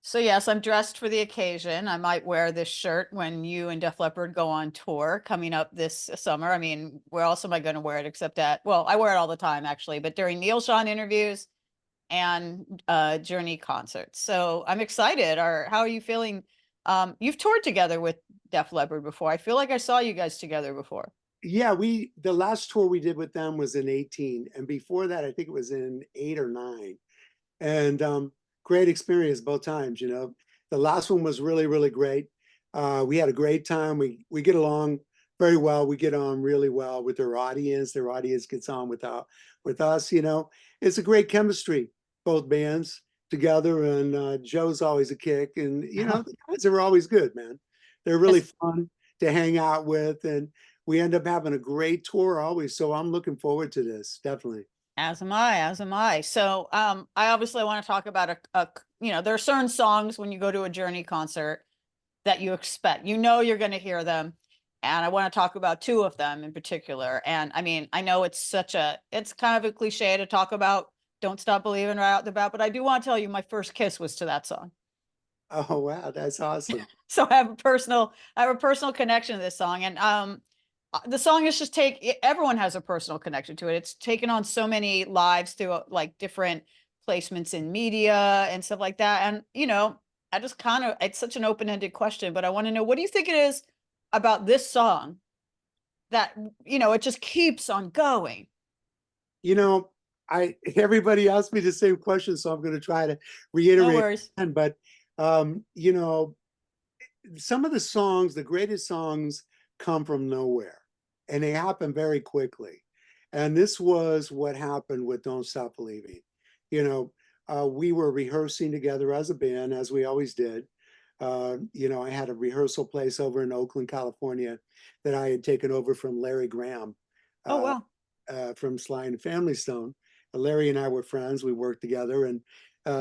So yes, I'm dressed for the occasion. I might wear this shirt when you and Def Leppard go on tour coming up this summer. I mean, where else am I going to wear it except at, well, I wear it all the time actually, but during Neal Schon interviews and Journey concerts. So I'm excited. Or how are you feeling? You've toured together with Def Leppard before. I feel like I saw you guys together before. Yeah, the last tour we did with them was in 18, and before that, I think it was in 8 or 9. And great experience both times, you know. The last one was really, really great. We had a great time. We get along very well. We get on really well with their audience. Their audience gets on with us, you know. It's a great chemistry, both bands together, and Joe's always a kick. And you know, the guys are always good, man. They're really As, fun to hang out with, and we end up having a great tour always. So I'm looking forward to this, definitely. as am I, as am I. So I obviously want to talk about there are certain songs when you go to a Journey concert that you expect. You know you're going to hear them. And I want to talk about two of them in particular. And I mean, I know it's kind of a cliche to talk about Don't Stop Believing right out the bat, but I do want to tell you my first kiss was to that song. Oh wow, that's awesome. So I have a personal connection to this song. And the song is just everyone has a personal connection to it. It's taken on so many lives through like different placements in media and stuff like that. And I just it's such an open-ended question, but I want to know, what do you think it is about this song that it just keeps on going? You know, I everybody asked me the same question, so I'm going to try to No reiterate. worries. But you know, some of the songs, the greatest songs, come from nowhere, and they happen very quickly. And this was what happened with "Don't Stop Believing." You know, we were rehearsing together as a band, as we always did. You know, I had a rehearsal place over in Oakland, California, that I had taken over from Larry Graham. Oh Uh, well. from Sly and Family Stone. Larry and I were friends. We worked together, and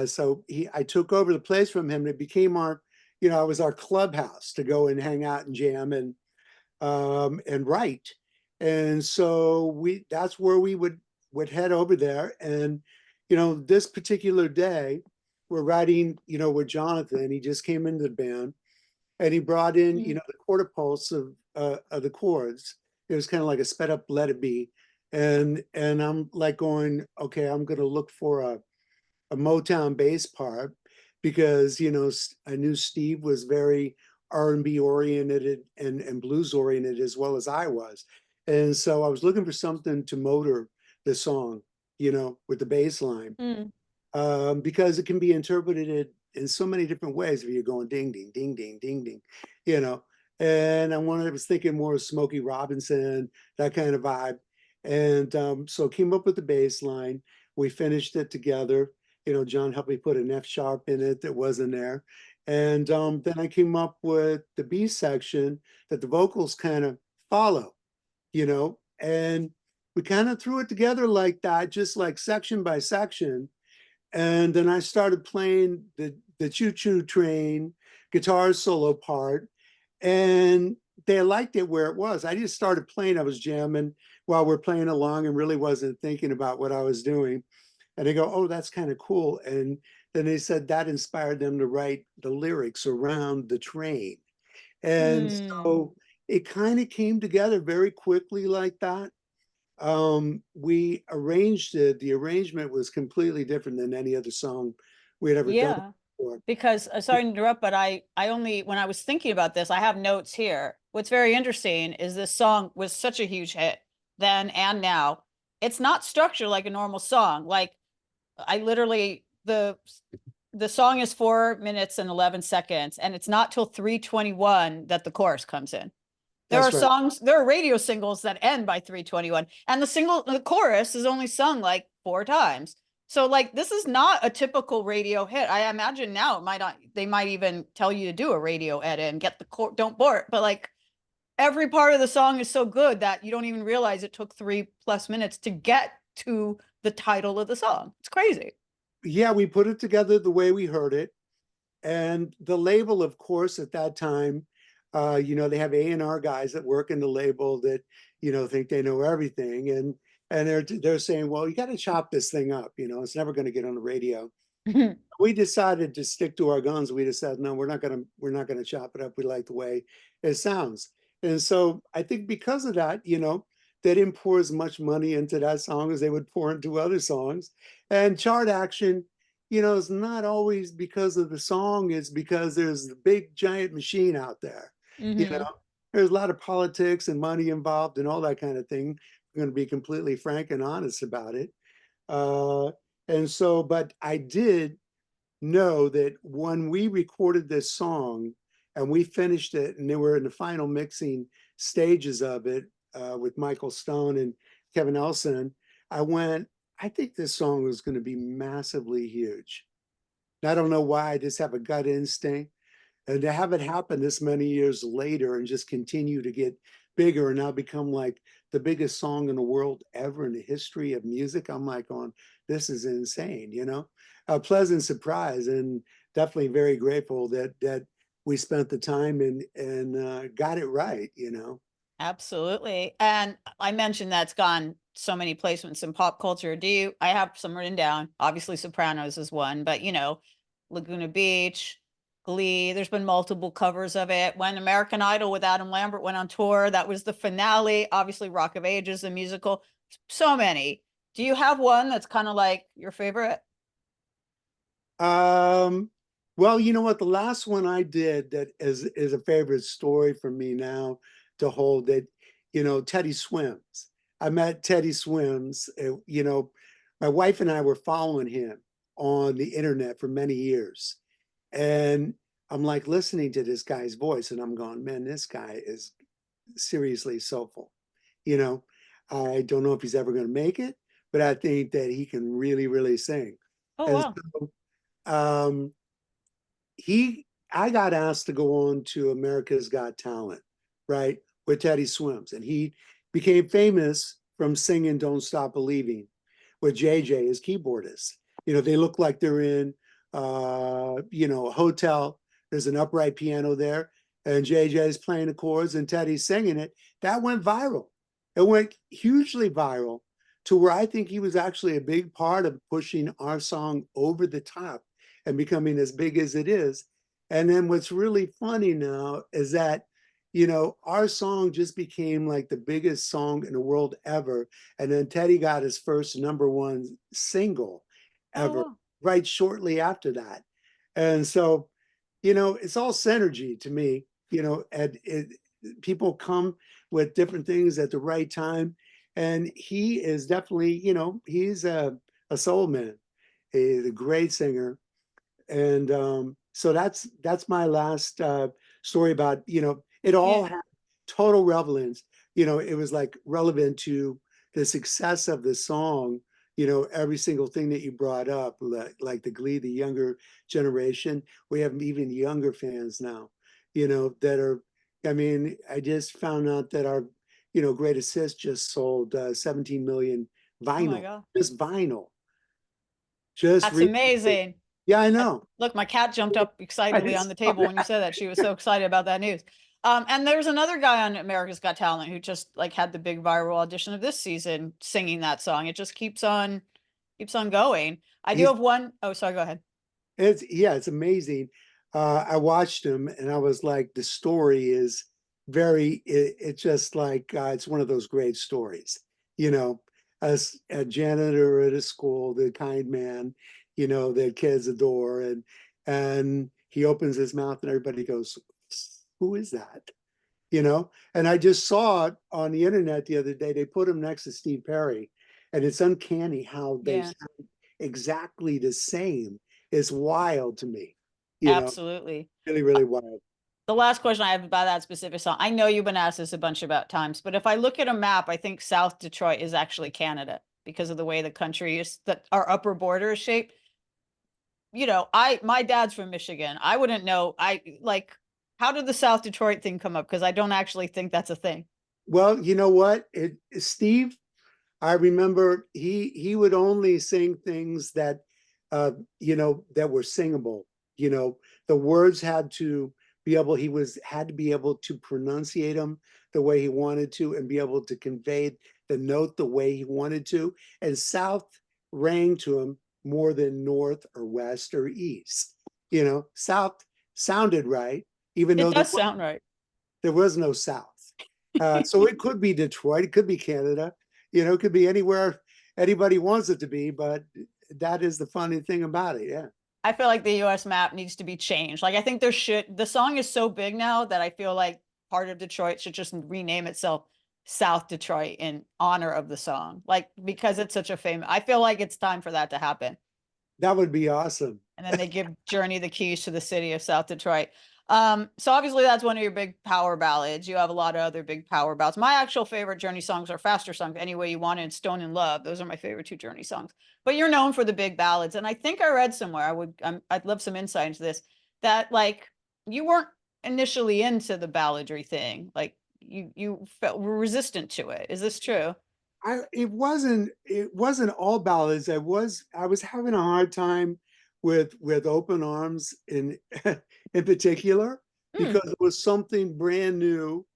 so I took over the place from him. And it became it was our clubhouse to go and hang out and jam and write. And so that's where we would head over there. And this particular day, we're writing, with Jonathan. He just came into the band, and he brought in, Mm. the quarter pulse of the chords. It was kind of like a sped up "Let It Be," and I'm like going, okay, I'm going to look for a Motown bass part because I knew Steve was very R&B oriented and blues oriented as well as I was, and so I was looking for something to motor the song, with the bass line, Mm. because it can be interpreted in so many different ways if you're going ding ding ding ding ding ding, you know. And I was thinking more of Smokey Robinson, that kind of vibe. And so came up with the bass line. We finished it together. John helped me put an F sharp in it that wasn't there. And then I came up with the B section that the vocals kind of follow, and we kind of threw it together like that, just like section by section. And then I started playing the choo choo train guitar solo part, and they liked it where it was. I just started playing. I was jamming while we're playing along and really wasn't thinking about what I was doing. And they go, "Oh, that's kind of cool." And then they said that inspired them to write the lyrics around the train. And Mm. so it kind of came together very quickly like that. We arranged it. The arrangement was completely different than any other song we had ever done Yeah. before. Because sorry to interrupt, but I only when I was thinking about this, I have notes here. What's very interesting is this song was such a huge hit then and now. It's not structured like a normal song. Like I literally the song is 4 minutes and 11 seconds, and it's not till 3:21 that the chorus comes in. That's right. There are radio singles that end by 3:21, and the chorus is only sung like four times. So like this is not a typical radio hit. I imagine now they might even tell you to do a radio edit and get don't bore it, but like every part of the song is so good that you don't even realize it took 3+ minutes to get to the title of the song. It's crazy. Yeah, we put it together the way we heard it. And the label, of course, at that time, they have A&R guys that work in the label that, think they know everything. And they're saying, well, you got to chop this thing up. It's never going to get on the radio. We decided to stick to our guns. We decided, no, we're not gonna chop it up. We like the way it sounds. And so I think because of that, they didn't pour as much money into that song as they would pour into other songs. And chart action, is not always because of the song, it's because there's the big giant machine out there. You know, Hmm. there's a lot of politics and money involved and all that kind of thing. I'm going to be completely frank and honest about it. Uh, and so, but I did know that when we recorded this song and we finished it, and they were in the final mixing stages of it with Michael Stone and Kevin Elson, I think this song was going to be massively huge. I don't know why. I just have a gut instinct. And to have it happen this many years later and just continue to get bigger and now become like the biggest song in the world ever in the history of music, I'm like, on this is insane. A pleasant surprise, and definitely very grateful that we spent the time and got it right. Absolutely. And I mentioned that's gone so many placements in pop culture. I have some written down. Obviously, Sopranos is one, but Laguna Beach, Glee, there's been multiple covers of it. When American Idol with Adam Lambert went on tour, that was the finale. Obviously, Rock of Ages, the musical, so many. Do you have one that's kind of like your favorite? Um, well, you know what? The last one I did that is a favorite story for me now to hold that, Teddy Swims. I met Teddy Swims. My wife and I were following him on the internet for many years. And I'm like listening to this guy's voice and I'm going, man, this guy is seriously soulful. You know, I don't know if he's ever going to make it, but I think that he can really, really sing. Oh, And wow. so um, I got asked to go on to America's Got Talent, right, with Teddy Swims, and he became famous from singing "Don't Stop Believing" with JJ as keyboardist. They look like they're in, a hotel. There's an upright piano there, and JJ is playing the chords, and Teddy's singing it. That went viral. It went hugely viral to where I think he was actually a big part of pushing our song over the top and becoming as big as it is. And then what's really funny now is that, our song just became like the biggest song in the world ever. And then Teddy got his first number one single Oh, ever wow. right shortly after that. And so, it's all synergy to me, and people come with different things at the right time. And he is definitely, he's a soul man, a great singer. And so that's my last story about it all Yeah. had total relevance. It was like relevant to the success of the song. Every single thing that you brought up, like the Glee, the younger generation. We have even younger fans now. That are. I mean, I just found out that our Great Assist just sold 17 million Oh my vinyl, God. just vinyl, just That's recently. amazing. Yeah, I Uh, know. Look, my cat jumped up I excitedly on just the saw table when you that. said that. She was so excited about that news. And there's another guy on America's Got Talent who just like had the big viral audition of this season singing that song. It just keeps on going. I do He's have one. Oh, sorry, go ahead. it's amazing. I watched him and I was like, the story is it's just like it's one of those great stories. You know, as a janitor at a school, the kind man, that kids adore, and he opens his mouth and everybody goes, "Who is that?" And I just saw it on the internet the other day. They put him next to Steve Perry, and it's uncanny how they Yeah, sound exactly the same. It's wild to me, absolutely. really, Uh, really wild. The last question I have about that specific song, I know you've been asked this a bunch about times, but if I look at a map, I think South Detroit is actually Canada because of the way the country is, that our upper border is shaped. My dad's from Michigan. I wouldn't know. How did the South Detroit thing come up? Because I don't actually think that's a thing. Well, you know what? Steve, I remember he would only sing things that uh, that were singable. The words had to be able. He was had to be able to pronunciate them the way he wanted to, and be able to convey the note the way he wanted to. And South rang to him more than north or west or east. You know, south sounded right, even It though does sound right. there was no south. So it could be Detroit, it could be Canada, you know, it could be anywhere anybody wants it to be, but that is the funny thing about it. Yeah. I feel like the US map needs to be changed. Like I think the song is so big now that I feel like part of Detroit should just rename itself South Detroit in honor of the song. Like because it's such a famous, I feel like it's time for that to happen. That would be awesome. And then they give Journey the keys to the city of South Detroit. So obviously that's one of your big power ballads. You have a lot of other big power ballads. My actual favorite Journey songs are faster songs, Any Way You Want It and Stone in Love. Those are my favorite two Journey songs. But you're known for the big ballads, and I think I read somewhere. I'd love some insight into this. That like you weren't initially into the balladry thing. Like you felt were resistant to it. Is this true? It wasn't all ballads. I was having a hard time with Open Arms in in particular Mm, because it was something brand new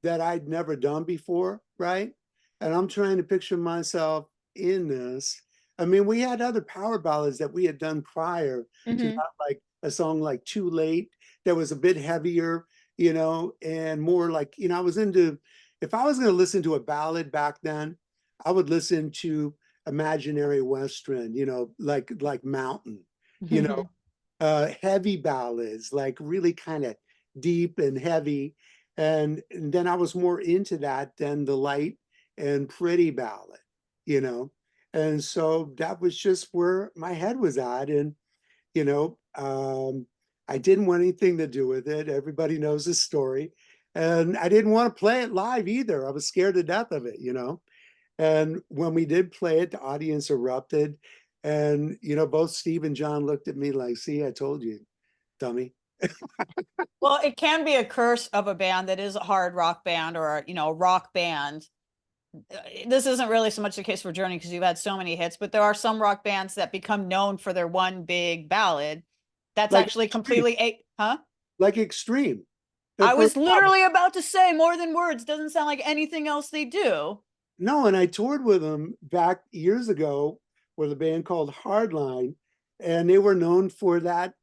that I'd never done before, right? And I'm trying to picture myself in this. I mean, we had other power ballads that we had done prior to hmm that, like a song like Too Late, that was a bit heavier, you know, and more like, you know, I was into, if I was going to listen to a ballad back then, I would listen to Imaginary Western, you know, like Mountain, you know, heavy ballads, like really kind of deep and heavy. And then I was more into that than the light and pretty ballad, you know. And so that was just where my head was at. And, you know, I didn't want anything to do with it. Everybody knows the story. And I didn't want to play it live either. I was scared to death of it, you know. And when we did play it, the audience erupted. And, you know, both Steve and John looked at me like, see, I told you, dummy. Well, it can be a curse of a band that is a hard rock band or, you know, a rock band. This isn't really so much the case for Journey because you've had so many hits, but there are some rock bands that become known for their one big ballad that's Like actually extreme, completely a huh? like extreme. Their I first was album. literally about to say More Than Words doesn't sound like anything else they do. No, and I toured with them back years ago with a band called Hardline, and they were known for that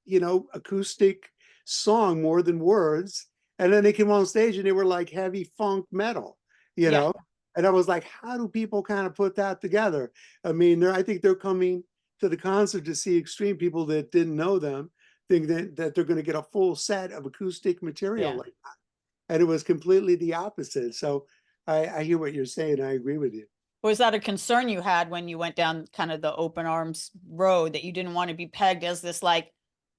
you know acoustic song More Than Words. And then they came on stage and they were like heavy funk metal, you Yeah. know. And I was like, how do people kind of put that together? I mean, I think they're coming to the concert to see extreme people that didn't know them, think that they're going to get a full set of acoustic material Yeah. like that. And it was completely the opposite. So I hear what you're saying. I agree with you. Was that a concern you had when you went down kind of the open arms road that you didn't want to be pegged as this like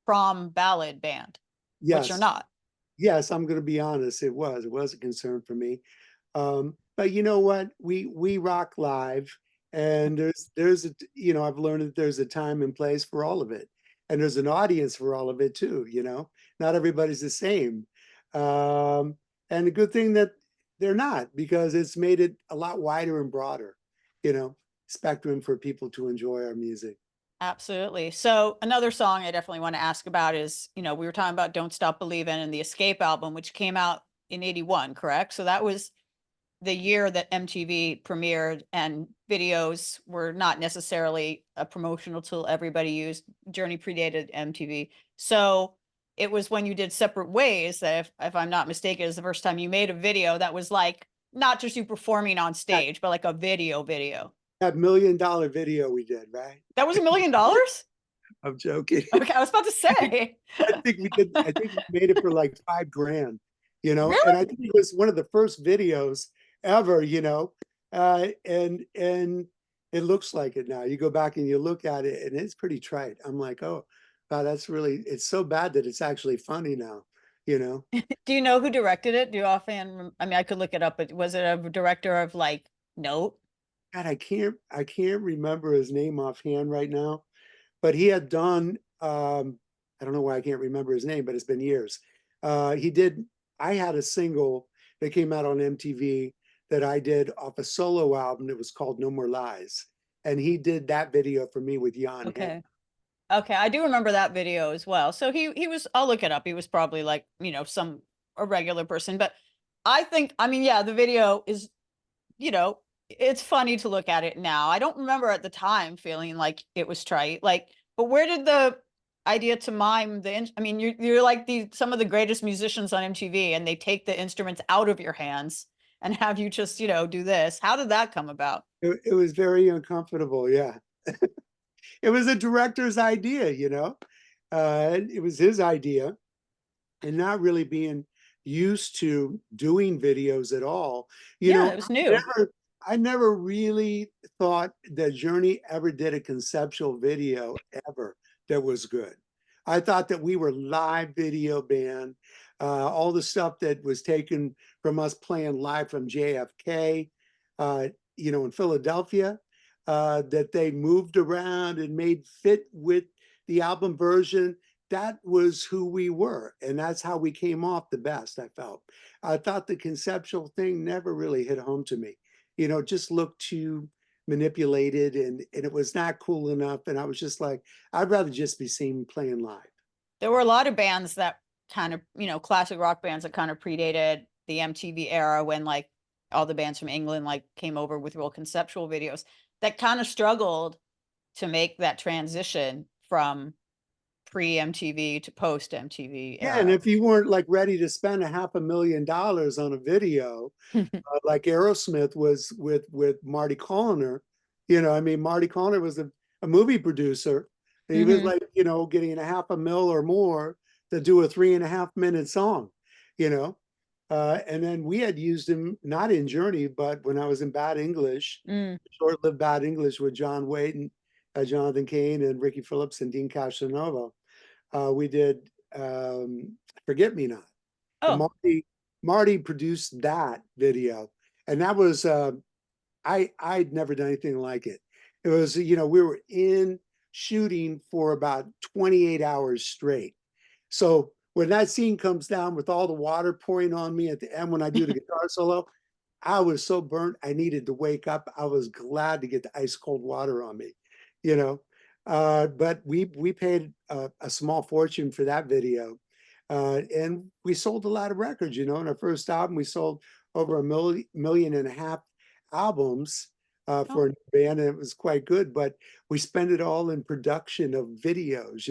prom ballad band, which you're Yes, not? yes, I'm going to be honest. It was a concern for me. But you know what? We rock live, and there's a you know I've learned that there's a time and place for all of it, and there's an audience for all of it too. You know, not everybody's the same, um, and a good thing that they're not because it's made it a lot wider and broader. You know, spectrum for people to enjoy our music. Absolutely. So another song I definitely want to ask about is, you know, we were talking about Don't Stop Believin' and the Escape album, which came out in 81, correct? So that was the year that MTV premiered and videos were not necessarily a promotional tool everybody used. Journey predated MTV. So it was when you did Separate Ways that if I'm not mistaken, is the first time you made a video that was like not just you performing on That, stage, but like a video. that $1 million video we did, right? That was $1 million? I'm joking. Okay, I was about to say. I think we made it for like 5 grand, you know, and Really? I think it was one of the first videos ever, you know. And it looks like it now. You go back and you look at it and it's pretty trite. I'm like, oh wow, that's really it's so bad that it's actually funny now, you know. Do you know who directed it? Do you offhand? I mean, I could look it up, but was it a director of like note? God, I can't remember his name offhand right now, but he had done I don't know why I can't remember his name, but it's been years. He did I had a single that came out on MTV that I did off a solo album that was called No More Lies. And he did that video for me with Jan Hen. Okay. Okay, I do remember that video as well. So he was, I'll look it up. He was probably like, you know, some a regular person, but I think, I mean, yeah, the video is, you know, it's funny to look at it now. I don't remember at the time feeling like it was trite. Like, but where did the idea to mime I mean, you're like some of the greatest musicians on MTV, and they take the instruments out of your hands and have you just, do this. How did that come about? It was very uncomfortable. Yeah. It was a director's idea, it was his idea, and not really being used to doing videos at all. You Yeah, know, it was new. I never really thought that Journey ever did a conceptual video ever that was good. I thought that we were live video band. All the stuff that was taken from us playing live from JFK, uh, in Philadelphia, that they moved around and made fit with the album version. That was who we were, and that's how we came off the best. I felt. I thought the conceptual thing never really hit home to me. Just looked too manipulated, and it was not cool enough. And I was just like, I'd rather just be seen playing live. There were a lot of bands that kind of, classic rock bands that kind of predated the MTV era, when like all the bands from England like came over with real conceptual videos that kind of struggled to make that transition from pre MTV to post MTV Yeah, and era. if you weren't like ready to spend a $500,000 on a video, like Aerosmith was with Marty Callner. I mean, Marty Callner was a movie producer. He was Hmm. like, getting a $500,000 or more to do a 3.5 minute song, you know. And then we had used him not in Journey, but when I was in Bad English, Mm. short-lived Bad English with John Waite and Jonathan Cain and Ricky Phillips and Dean Casanova. We did Forget Me Not. And Oh, Marty produced that video. And that was I'd never done anything like it. It was, we were in shooting for about 28 hours straight. So when that scene comes down with all the water pouring on me at the end when I do the guitar solo, I was so burnt I needed to wake up. I was glad to get the ice cold water on me, you know. But we paid a small fortune for that video, and we sold a lot of records. In our first album, we sold over a million and a half albums oh. for a band, and it was quite good. But we spent it all in production of videos.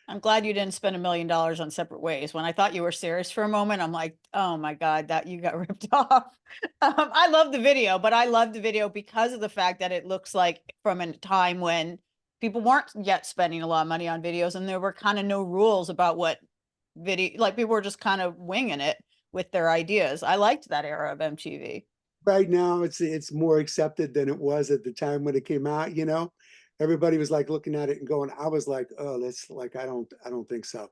I'm glad you didn't spend $1 million on Separate Ways. When I thought you were serious for a moment, I'm like, oh my God, that you got ripped off. I love the video, but I love the video because of the fact that it looks like from a time when people weren't yet spending a lot of money on videos, and there were kind of no rules about what video, like people were just kind of winging it with their ideas. I liked that era of MTV. Right now it's more accepted than it was at the time when it came out. Everybody was like looking at it and going, I was like, oh, that's like, I don't think so.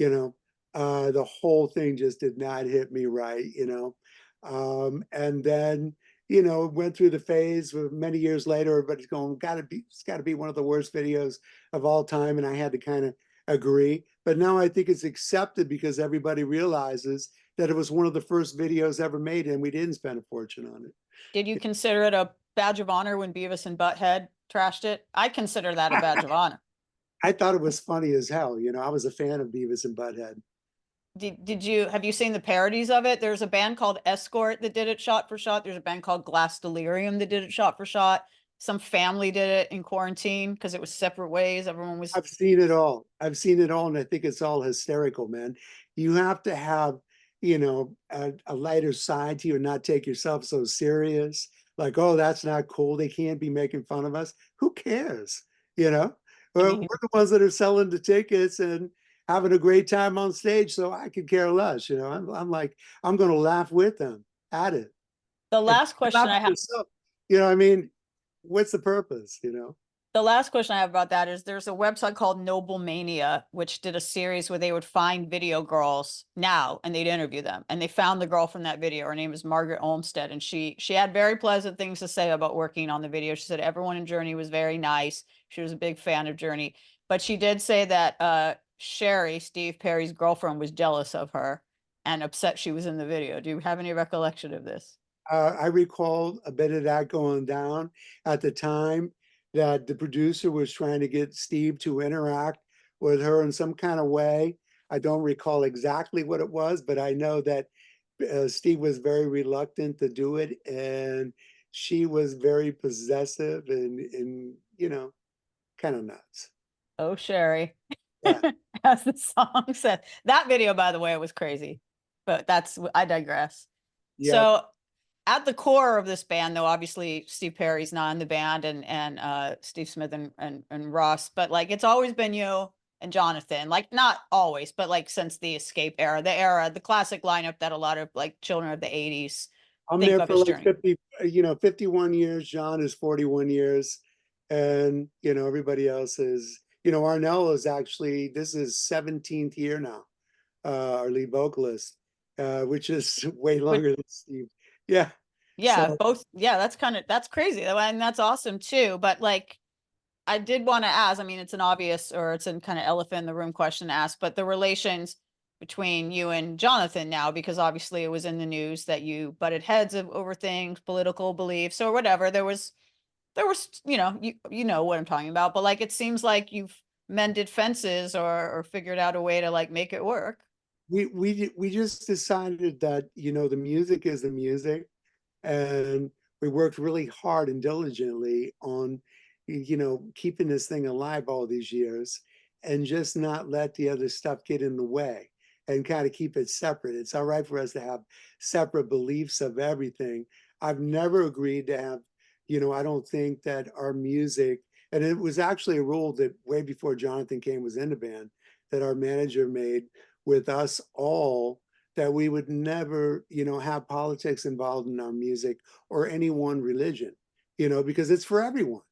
The whole thing just did not hit me right. And then went through the phase where many years later everybody's going, it's got to be one of the worst videos of all time, and I had to kind of agree. But now I think it's accepted because everybody realizes that it was one of the first videos ever made, and we didn't spend a fortune on it. Did you consider it a badge of honor when Beavis and Butthead trashed it? I consider that a badge of honor. I thought it was funny as hell. I was a fan of Beavis and Butthead. Did you have you seen the parodies of it? There's a band called Escort that did it shot for shot. There's a band called Glass Delirium that did it shot for shot. Some family did it in quarantine because it was Separate Ways. Everyone was I've seen it all. I've seen it all, and I think it's all hysterical, man. You have to have, a lighter side to you and not take yourself so serious. Like, oh, that's not cool. They can't be making fun of us. Who cares? You know, I we're mean, the ones that are selling the tickets and having a great time on stage. So I could care less. I'm like, I'm going to laugh with them at it. the If last you question laugh I at have yourself, I mean, what's the purpose? the last question I have about that is there's a website called Noble Mania, which did a series where they would find video girls now and they'd interview them. And they found the girl from that video. Her name is Margaret Olmsted. And she had very pleasant things to say about working on the video. She said everyone in Journey was very nice. She was a big fan of Journey. But she did say that Sherry, Steve Perry's girlfriend, was jealous of her and upset she was in the video. Do you have any recollection of this? I recall a bit of that going down at the time, that the producer was trying to get Steve to interact with her in some kind of way. I don't recall exactly what it was, but I know that Steve was very reluctant to do it, and she was very possessive and you know, kind of nuts. Oh, Sherry. Yeah. As the song said. That video, by the way, was crazy. But I digress. Yep. So at the core of this band, though, obviously Steve Perry's not in the band and Steve Smith and Ross, but like it's always been you and Jonathan. Like not always, but like since the Escape era, the classic lineup that a lot of like children of the 80s I'm think there of for as like Journey. 50, 51 years. John is 41 years. And, everybody else is, Arnell is actually, this is 17th year now, our lead vocalist, which is way But longer than Steve. Yeah. yeah, So both. Yeah, that's crazy. And that's awesome too. But like I did want to ask, I mean, it's an obvious or it's a kind of elephant in the room question to ask, but the relations between you and Jonathan now, because obviously it was in the news that you butted heads over things, political beliefs or whatever. There was, you know what I'm talking about, but like it seems like you've mended fences or figured out a way to like make it work. we just decided that, the music is the music. And we worked really hard and diligently on, keeping this thing alive all these years and just not let the other stuff get in the way and kind of keep it separate. It's all right for us to have separate beliefs of everything. I've never agreed to have, I don't think that our music, and it was actually a rule that way before Jonathan Cain was in the band, that our manager made with us all, that we would never, have politics involved in our music or any one religion, because it's for everyone.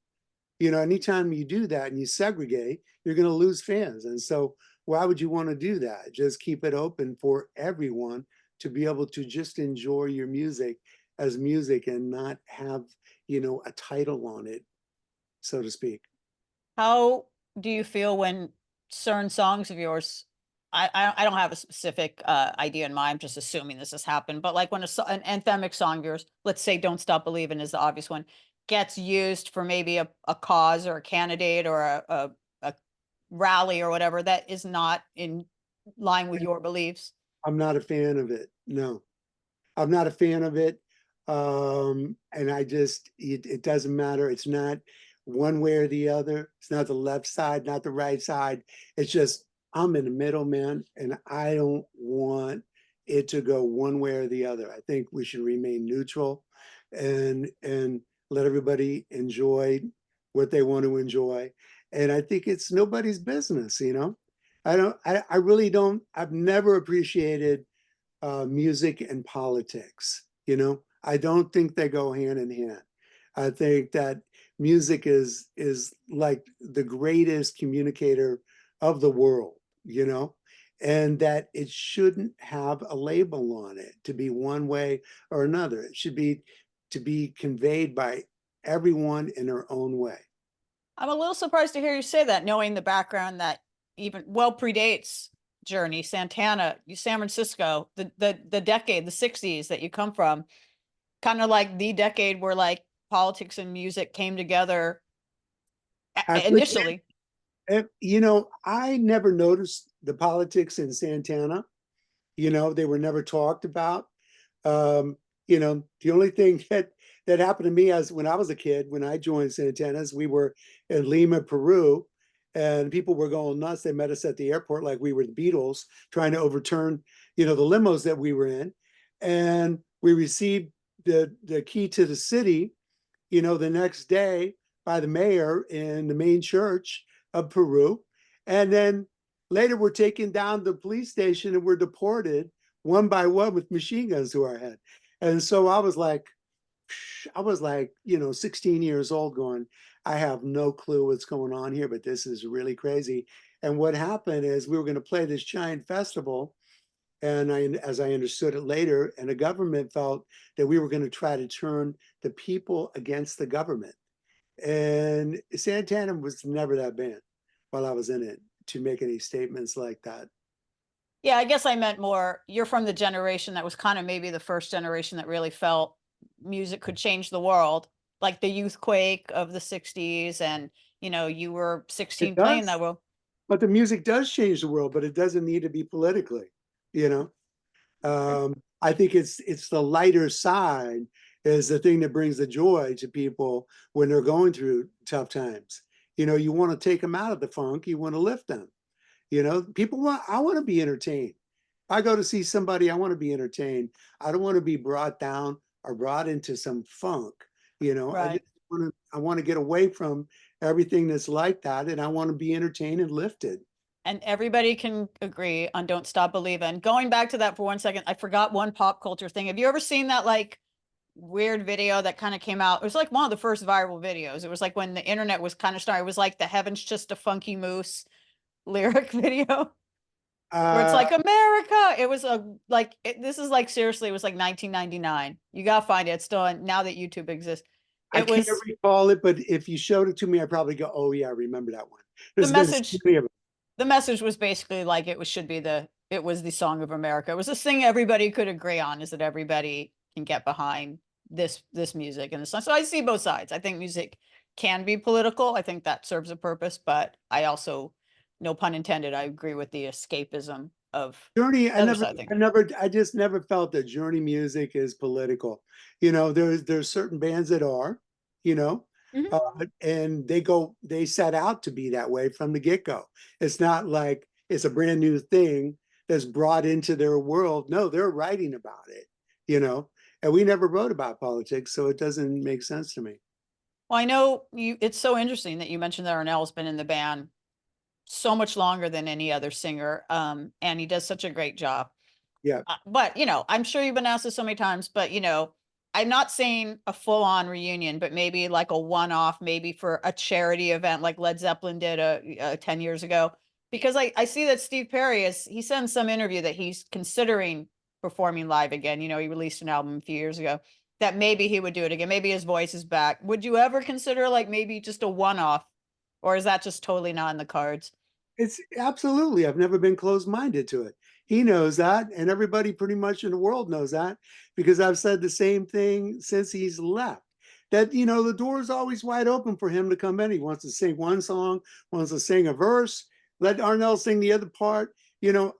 Anytime you do that and you segregate, you're going to lose fans. And so why would you want to do that? Just keep it open for everyone to be able to just enjoy your music as music and not have, a title on it, so to speak. How do you feel when certain songs of yours? I don't have a specific idea in mind. I'm just assuming this has happened. But like when an anthemic song of yours, let's say "Don't Stop Believin" is the obvious one, gets used for maybe a cause or a candidate or a rally or whatever that is not in line with your beliefs. I'm not a fan of it. No, I'm not a fan of it. And it doesn't matter. It's not one way or the other. It's not the left side, not the right side. It's just, I'm in the middle, man. And I don't want it to go one way or the other. I think we should remain neutral and let everybody enjoy what they want to enjoy. And I think it's nobody's business. I really don't, I've never appreciated music and politics. I don't think they go hand in hand. I think that music is like the greatest communicator of the world, and that it shouldn't have a label on it to be one way or another. It should be to be conveyed by everyone in their own way. I'm a little surprised to hear you say that, knowing the background that even well predates Journey, Santana, San Francisco, the decade, the 60s that you come from, kind of like the decade where like politics and music came together Actually, initially. I never noticed the politics in Santana. They were never talked about. The only thing that happened to me as when I was a kid, when I joined Santana's, we were in Lima, Peru, and people were going nuts. They met us at the airport like we were the Beatles, trying to overturn, the limos that we were in. And we received the key to the city, the next day by the mayor in the main church of Peru. And then later we're taken down to the police station and we're deported one by one with machine guns to our head. And so I was like, 16 years old going, I have no clue what's going on here, but this is really crazy. And what happened is we were going to play this giant festival. And as I understood it later, and the government felt that we were going to try to turn the people against the government. And Santana was never that band while I was in it to make any statements like that. Yeah, I guess I meant more, you're from the generation that was kind of maybe the first generation that really felt music could change the world, like the youth quake of the 60s. And, you were It 16 playing that does, role. but the music does change the world, but it doesn't need to be politically, you know. I think it's the lighter side is the thing that brings the joy to people when they're going through tough times. You know, you want to take them out of the funk, you want to lift them. You know, people want, I want to be entertained. I go to see somebody, I want to be entertained. I don't want to be brought down or brought into some funk. You know, Right. I want to get away from everything that's like that, and I want to be entertained and lifted. And everybody can agree on Don't Stop Believin'. Going back to that for 1 second, I forgot one pop culture thing. Have you ever seen that like weird video that kind of came out? It was like one of the first viral videos. It was like when the internet was kind of starting. It was like the Heaven's Just a Funky Moose lyric video where it's Uh, like America. It was a like this is like seriously, it was like 1999. You gotta find it. It's still on now that YouTube exists. I It can't was recall it, but if you showed it to me, I'd probably go, "Oh yeah, I remember that one." the There's been so message. many of them. The message was basically like it was should be the it was the song of America. It was this thing everybody could agree on is that everybody can get behind this music and this song. So I see both sides. I think music can be political. I think that serves a purpose, but I also, no pun intended, I agree with the escapism of Journey, the other side thing. I just never felt that Journey music is political. You know, there's certain bands that are, you know, Mhm. and they set out to be that way from the get-go. It's not like it's a brand new thing that's brought into their world. No, they're writing about it, you know, and we never wrote about politics, so it doesn't make sense to me. Well, I know you. It's so interesting that you mentioned that Arnell's been in the band so much longer than any other singer, and he does such a great job. Yeah. But I'm sure you've been asked this so many times, but I'm not saying a full on reunion, but maybe like a one off, maybe for a charity event like Led Zeppelin did 10 years ago. Because I see that Steve Perry he said in some interview that he's considering performing live again. He released an album a few years ago that maybe he would do it again. Maybe his voice is back. Would you ever consider like maybe just a one off, or is that just totally not in the cards? It's absolutely, I've never been closed-minded to it. He knows that, and everybody pretty much in the world knows that because I've said the same thing since he's left. That, the door is always wide open for him to come in. He wants to sing one song, wants to sing a verse, let Arnell sing the other part.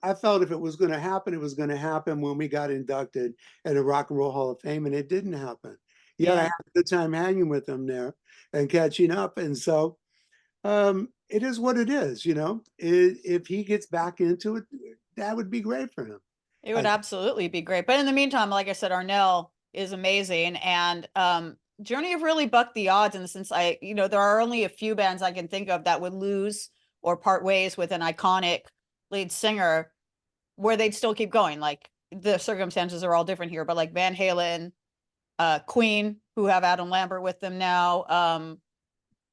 I felt if it was going to happen, it was going to happen when we got inducted in the Rock and Roll Hall of Fame, and it didn't happen. Yet I Yeah. had a good time hanging with him there and catching up. And so it is what it is, if he gets back into it, that would be great for him. It I would think. absolutely be great. But in the meantime, like I said, Arnell is amazing. And Journey have really bucked the odds in the sense there are only a few bands I can think of that would lose or part ways with an iconic lead singer where they'd still keep going. Like the circumstances are all different here, but like Van Halen, Queen, who have Adam Lambert with them now,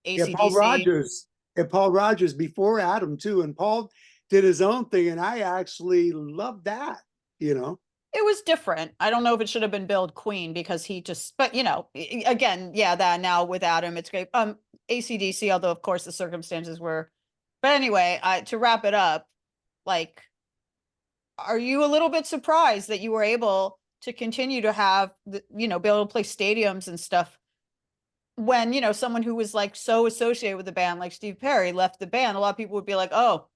Yeah, Paul ACDC. Rogers, and Paul Rogers before Adam too, and Paul did his own thing, and I actually loved that. You know, It was different. I don't know if it should have been billed Queen because he just, but again, yeah, that now with Adam, it's great. ACDC, although of course the circumstances were, but anyway, to wrap it up, like, are you a little bit surprised that you were able to continue to have be able to play stadiums and stuff when, someone who was like so associated with the band, like Steve Perry left the band? A lot of people would be like, oh,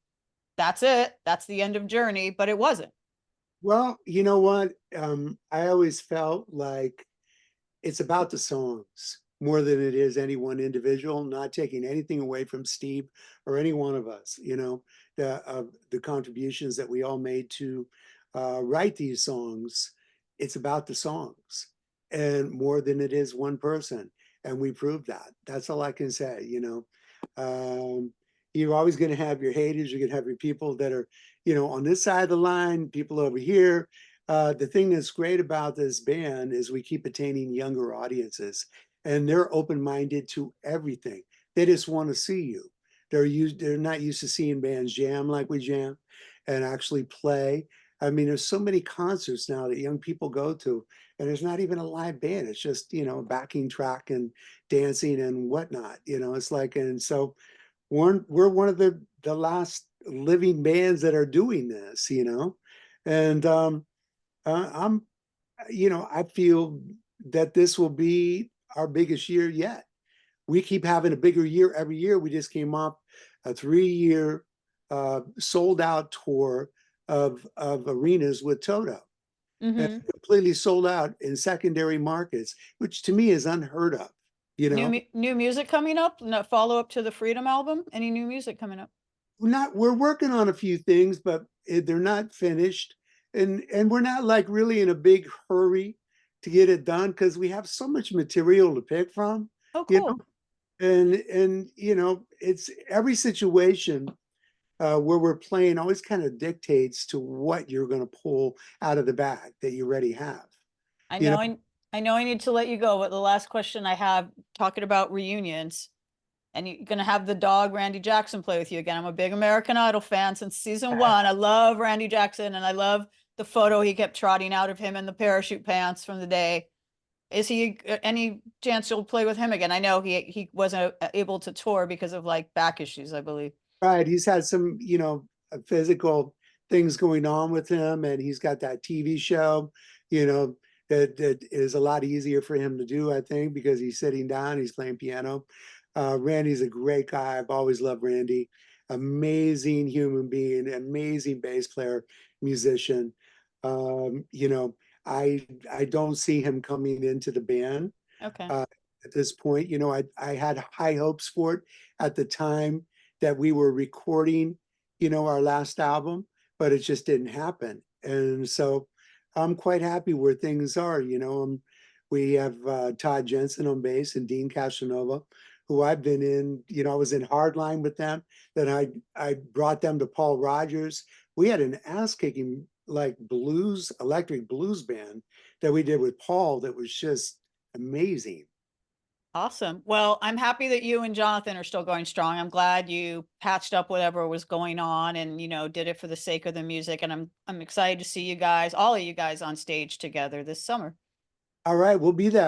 that's it. That's the end of Journey, but it wasn't. well, you know what? I always felt like it's about the songs more than it is any one individual, not taking anything away from Steve or any one of us, the contributions that we all made to write these songs. It's about the songs and more than it is one person. And we proved that. That's all I can say. You're always going to have your haters. You're going to have your people that are, on this side of the line, people over here. The thing that's great about this band is we keep attaining younger audiences and they're open-minded to everything. They just want to see you. They're not used to seeing bands jam like we jam and actually play. I mean, there's so many concerts now that young people go to, and there's not even a live band. It's just, a backing track and dancing and whatnot. It's like, and so we're one of the last living bands that are doing this, and I'm, I feel that this will be our biggest year yet. We keep having a bigger year every year. We just came off a 3-year sold out tour of arenas with Toto. and Mm-hmm. completely sold out in secondary markets, which to me is unheard of, you know? New music coming up? No follow up to the Freedom album? Any new music coming up? We're working on a few things, but they're not finished. And we're not like really in a big hurry to get it done because we have so much material to pick from, Oh, you know? cool. And you know, it's every situation where we're playing always kind of dictates to what you're going to pull out of the bag that you already have. I You know, know I know I need to let you go, but the last question I have talking about reunions, and you're gonna have the dog Randy Jackson play with you again. I'm a big American Idol fan since season one. I love Randy Jackson, and I love the photo he kept trotting out of him in the parachute pants from the day. Is he any chance you'll play with him again? I know he wasn't able to tour because of like back issues, I believe. right? He's had some, you know, physical things going on with him, and he's got that TV show, you know, that is a lot easier for him to do, I think, because he's sitting down, he's playing piano. Randy's a great guy. I've always loved Randy. Amazing human being, amazing bass player, musician. You know, I don't see him coming into the band Okay. uh, at this point. You know, I had high hopes for it at the time that we were recording, you know, our last album, but it just didn't happen. And so I'm quite happy where things are. You know, we have Todd Jensen on bass and Dean Casanova, who I've been in. You know, I was in Hardline with them. Then I brought them to Paul Rogers. We had an ass kicking like blues, electric blues band that we did with Paul that was just amazing. Awesome. Well, I'm happy that you and Jonathan are still going strong. I'm glad you patched up whatever was going on and, did it for the sake of the music. And I'm excited to see you guys, all of you guys on stage together this summer. All right, we'll be there.